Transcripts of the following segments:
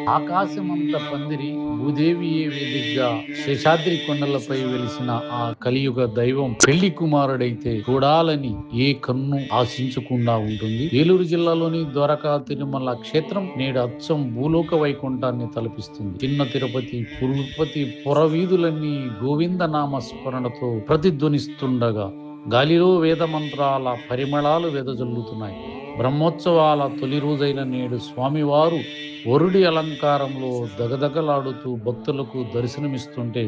ఆకాశమంత పందిరి భూదేవియే వేదికగా శేషాద్రి కొండలపై వెలిసిన ఆ కలియుగ దైవం పెళ్లి కుమారుడైతే చూడాలని ఏ కన్ను ఆశించకుండా ఉంటుంది. ఏలూరు జిల్లాలోని ద్వారకా తిరుమల క్షేత్రం నేడు అచ్చం భూలోక వైకుంఠాన్ని తలపిస్తుంది. చిన్న తిరుపతి పురవీధులన్నీ గోవింద నామ స్మరణతో ప్రతిధ్వనిస్తుండగా గాలిలో వేద మంత్రాల పరిమళాలు వెదజల్లుతున్నాయి. బ్రహ్మోత్సవాల తొలి రోజైన నేడు స్వామివారు వరుడి అలంకారంలో దగదగలాడుతూ భక్తులకు దర్శనమిస్తుంటే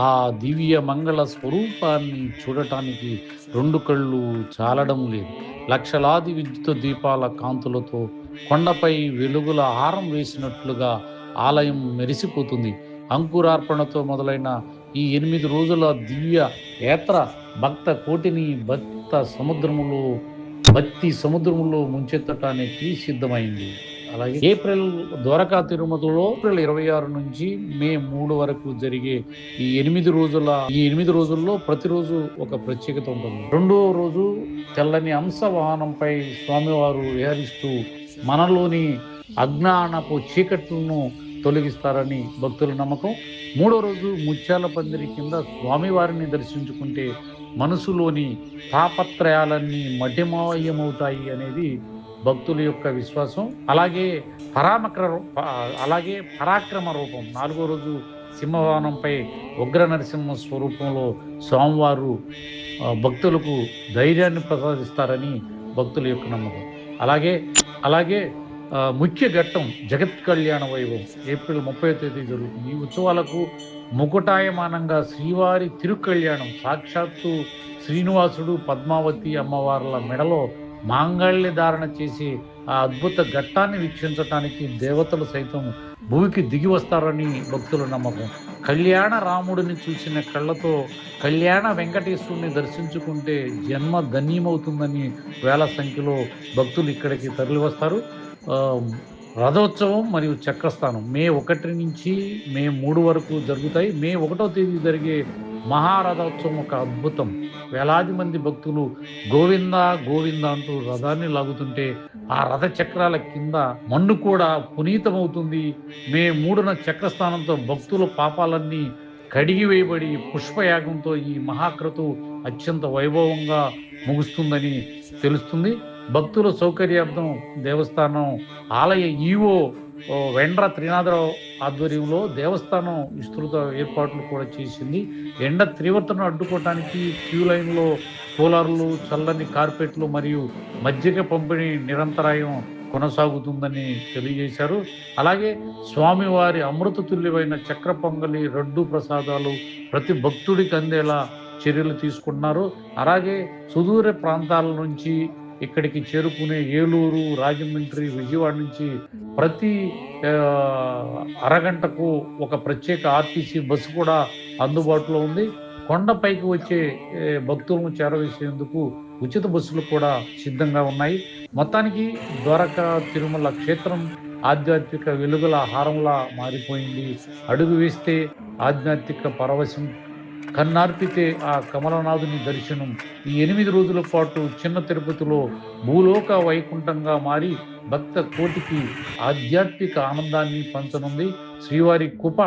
ఆ దివ్య మంగళ స్వరూపాన్ని చూడటానికి రెండు కళ్ళు చాలడం లేదు. లక్షలాది విద్యుత్ దీపాల కాంతులతో కొండపై వెలుగుల హారం వేసినట్లుగా ఆలయం మెరిసిపోతుంది. అంకురార్పణతో మొదలైన ఈ 8 రోజుల దివ్య యాత్ర భక్త కోటిని భక్తి సముద్రములో ముంచెత్తటానికి సిద్ధమైంది. అలాగే ద్వారకా తిరుమలలో ఏప్రిల్ 26 నుంచి మే 3 వరకు జరిగే ఈ 8 రోజుల్లో ప్రతిరోజు ఒక ప్రత్యేకత ఉంటుంది. రెండో రోజు తెల్లని అంశ వాహనంపై స్వామివారు విహరిస్తూ మనలోని అజ్ఞానపు చీకట్లను తొలగిస్తారని భక్తుల నమ్మకం. మూడో రోజు ముత్యాల పందిరి కింద స్వామివారిని దర్శించుకుంటే మనసులోని తాపత్రయాలన్నీ మటిమాయమవుతాయి అనేది భక్తుల యొక్క విశ్వాసం. అలాగే పరాక్రమ రూపం నాలుగో రోజు సింహవాహనంపై ఉగ్ర నరసింహ స్వరూపంలో స్వామివారు భక్తులకు ధైర్యాన్ని ప్రసాదిస్తారని భక్తుల యొక్క నమ్మకం. అలాగే ముఖ్య ఘట్టం జగత్ కళ్యాణ వైభవం ఏప్రిల్ 30వ తేదీ జరుగుతుంది. ఈ ఉత్సవాలకు ముకుటాయమానంగా శ్రీవారి తిరుకళ్యాణం సాక్షాత్తు శ్రీనివాసుడు పద్మావతి అమ్మవార్ల మెడలో మాంగళ్య ధారణ చేసి ఆ అద్భుత ఘట్టాన్ని వీక్షించటానికి దేవతలు సైతం భూమికి దిగి వస్తారని భక్తుల నమ్మకం. కళ్యాణ రాముడిని చూసిన కళ్ళతో కళ్యాణ వెంకటేశ్వరుని దర్శించుకుంటే జన్మ ధన్యమవుతుందని వేల సంఖ్యలో భక్తులు ఇక్కడికి తరలి వస్తారు. రథోత్సవం మరియు చక్రస్థానం మే 1 నుంచి మే 3 వరకు జరుగుతాయి. మే 1వ తేదీ జరిగే మహారథోత్సవం ఒక అద్భుతం. వేలాది మంది భక్తులు గోవింద గోవింద అంటూ రథాన్ని లాగుతుంటే ఆ రథ చక్రాల కింద మన్ను కూడా పునీతమవుతుంది. మే 3న చక్రస్థానంతో భక్తుల పాపాలన్నీ కడిగి వేయబడి పుష్పయాగంతో ఈ మహాక్రతు అత్యంత వైభవంగా ముగుస్తుందని తెలుస్తుంది. భక్తుల సౌకర్యార్థం దేవస్థానం ఆలయ ఈవో వెండ్ర త్రినాథరావు ఆధ్వర్యంలో దేవస్థానం విస్తృత ఏర్పాట్లు కూడా చేసింది. ఎండ తీవ్రతను అడ్డుకోవటానికి క్యూ లైన్లో కూలర్లు, చల్లని కార్పెట్లు మరియు మజ్జిగ పంపిణీ నిరంతరాయం కొనసాగుతుందని తెలియజేశారు. అలాగే స్వామివారి అమృత తుల్యమైన చక్ర పొంగలి, రడ్డు ప్రసాదాలు ప్రతి భక్తుడికి అందేలా చర్యలు తీసుకున్నారు. అలాగే సుదూర ప్రాంతాల నుంచి ఇక్కడికి చేరుకునే ఏలూరు, రాజమండ్రి, విజయవాడ నుంచి ప్రతి అరగంటకు ఒక ప్రత్యేక ఆర్టీసీ బస్సు కూడా అందుబాటులో ఉంది. కొండపైకి వచ్చే భక్తులను చేరవేసేందుకు ఉచిత బస్సులు కూడా సిద్ధంగా ఉన్నాయి. మొత్తానికి ద్వారకా తిరుమల క్షేత్రం ఆధ్యాత్మిక వెలుగుల హారంలా మారిపోయింది. అడుగు వేస్తే ఆధ్యాత్మిక పరవశం, కన్నార్పితే ఆ కమలనాథుని దర్శనం. ఈ 8 రోజుల పాటు చిన్న తిరుపతిలో భూలోక వైకుంఠంగా మారి భక్త కోటికి ఆధ్యాత్మిక ఆనందాన్ని పంచనుంది. శ్రీవారి కృప